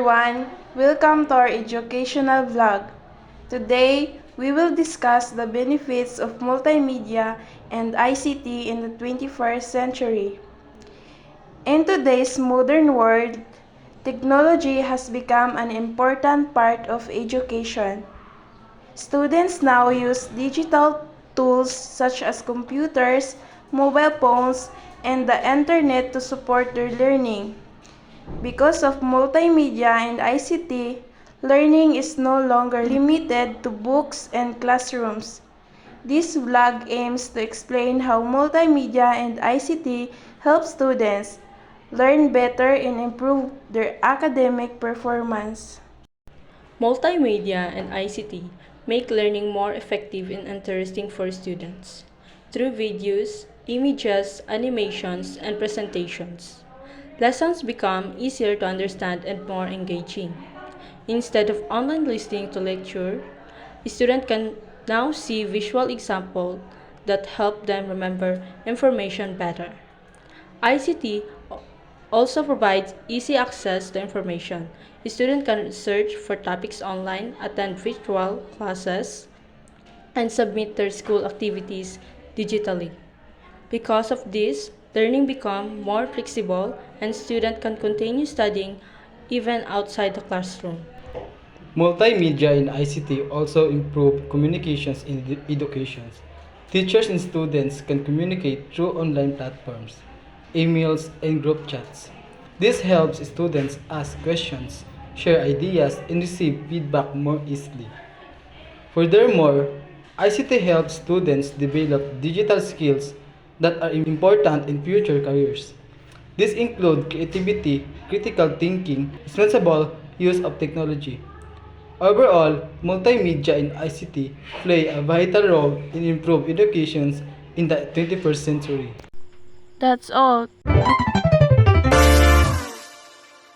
everyone, welcome to our educational vlog. Today, we will discuss the benefits of multimedia and ICT in the 21st century. In today's modern world, technology has become an important part of education. Students now use digital tools such as computers, mobile phones, and the internet to support their learning. Because of multimedia and ICT, learning is no longer limited to books and classrooms. This vlog aims to explain how multimedia and ICT help students learn better and improve their academic performance. Multimedia and ICT make learning more effective and interesting for students through videos, images, animations, and presentations. Lessons become easier to understand and more engaging. Instead of online listening to lecture, a student can now see visual examples that help them remember information better. ICT also provides easy access to information. A student can search for topics online, attend virtual classes, and submit their school activities digitally. Because of this, learning becomes more flexible and students can continue studying even outside the classroom. Multimedia and ICT also improve communications in education. Teachers and students can communicate through online platforms, emails, and group chats. This helps students ask questions, share ideas, and receive feedback more easily. Furthermore, ICT helps students develop digital skills that are important in future careers. These include creativity, critical thinking, responsible use of technology. Overall, multimedia and ICT play a vital role in improving education in the 21st century. That's all.